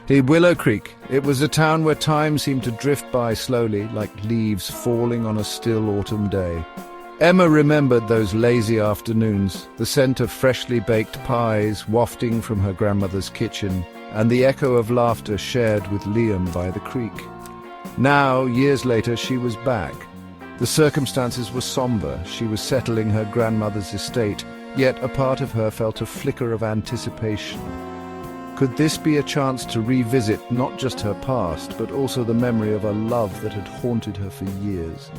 Willow Creek. It was a town where time seemed to drift by slowly, like leaves falling on a still autumn day. Emma remembered those lazy afternoons, the scent of freshly baked pies wafting from her grandmother's kitchen, and the echo of laughter shared with Liam by the creek. Now, years later, she was back. The circumstances were somber. She was settling her grandmother's estate, yet a part of her felt a flicker of anticipation. Could this be a chance to revisit not just her past, but also the memory of a love that had haunted her for years?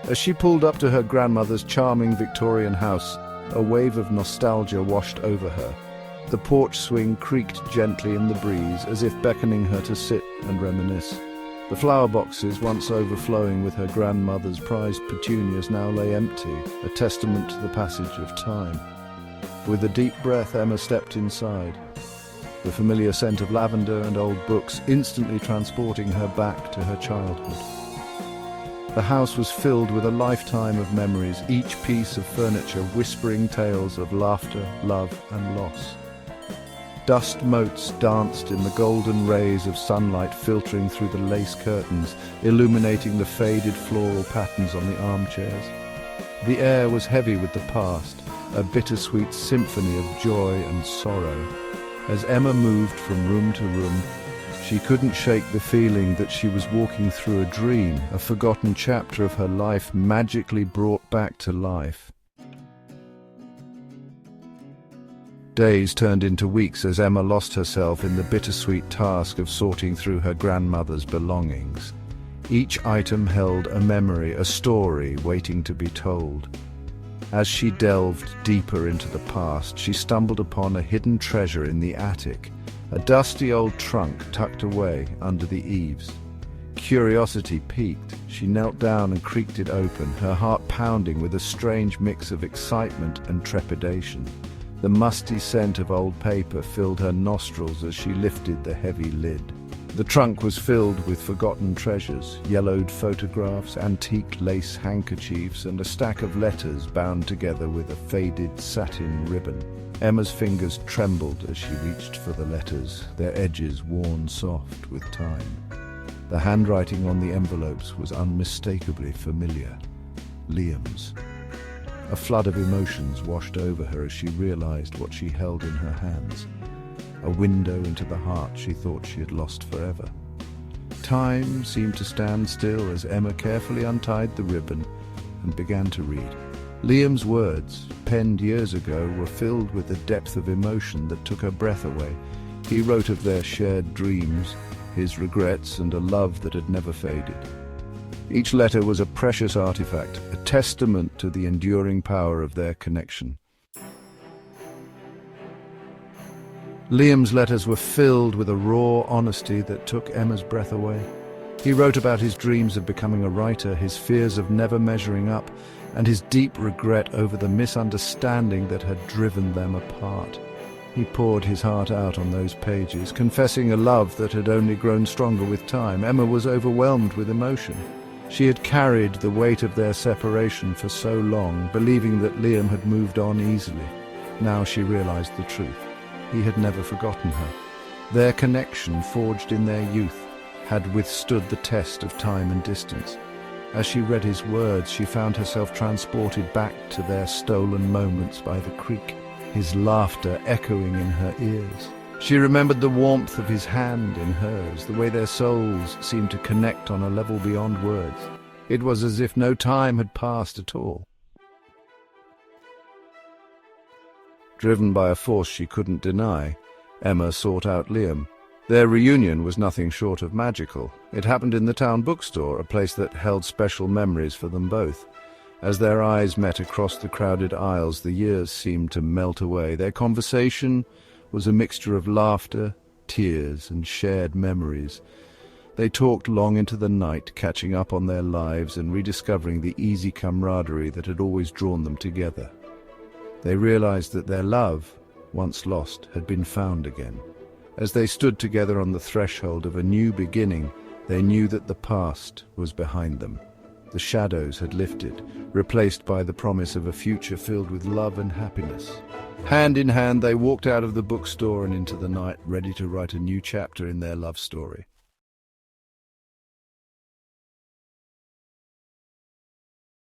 As she pulled up to her grandmother's charming Victorian house, a wave of nostalgia washed over her. The porch swing creaked gently in the breeze, as if beckoning her to sit and reminisce. The flower boxes, once overflowing with her grandmother's prized petunias, now lay empty, a testament to the passage of time. With a deep breath, Emma stepped inside, the familiar scent of lavender and old books instantly transporting her back to her childhood. The house was filled with a lifetime of memories, each piece of furniture whispering tales of laughter, love, and loss. Dust motes danced in the golden rays of sunlight filtering through the lace curtains, illuminating the faded floral patterns on the armchairs. The air was heavy with the past, a bittersweet symphony of joy and sorrow. As Emma moved from room to room, she couldn't shake the feeling that she was walking through a dream, a forgotten chapter of her life magically brought back to life. Days turned into weeks as Emma lost herself in the bittersweet task of sorting through her grandmother's belongings. Each item held a memory, a story waiting to be told. As she delved deeper into the past, she stumbled upon a hidden treasure in the attic, a dusty old trunk tucked away under the eaves. Curiosity piqued. She knelt down and creaked it open, her heart pounding with a strange mix of excitement and trepidation. The musty scent of old paper filled her nostrils as she lifted the heavy lid. The trunk was filled with forgotten treasures, yellowed photographs, antique lace handkerchiefs, and a stack of letters bound together with a faded satin ribbon. Emma's fingers trembled as she reached for the letters, their edges worn soft with time. The handwriting on the envelopes was unmistakably familiar. Liam's. A flood of emotions washed over her as she realized what she held in her hands. A window into the heart she thought she had lost forever. Time seemed to stand still as Emma carefully untied the ribbon and began to read. Liam's words, penned years ago, were filled with a depth of emotion that took her breath away. He wrote of their shared dreams, his regrets, and a love that had never faded. Each letter was a precious artifact, a testament to the enduring power of their connection. Liam's letters were filled with a raw honesty that took Emma's breath away. He wrote about his dreams of becoming a writer, his fears of never measuring up, and his deep regret over the misunderstanding that had driven them apart. He poured his heart out on those pages, confessing a love that had only grown stronger with time. Emma was overwhelmed with emotion. She had carried the weight of their separation for so long, believing that Liam had moved on easily. Now she realized the truth. He had never forgotten her. Their connection, forged in their youth, had withstood the test of time and distance. As she read his words, she found herself transported back to their stolen moments by the creek, his laughter echoing in her ears. She remembered the warmth of his hand in hers, the way their souls seemed to connect on a level beyond words. It was as if no time had passed at all. Driven by a force she couldn't deny, Emma sought out Liam. Their reunion was nothing short of magical. It happened in the town bookstore, a place that held special memories for them both. As their eyes met across the crowded aisles, the years seemed to melt away. Their conversation was a mixture of laughter, tears, and shared memories. They talked long into the night, catching up on their lives and rediscovering the easy camaraderie that had always drawn them together. They realized that their love, once lost, had been found again. As they stood together on the threshold of a new beginning, they knew that the past was behind them. The shadows had lifted, replaced by the promise of a future filled with love and happiness. Hand in hand, they walked out of the bookstore and into the night, ready to write a new chapter in their love story.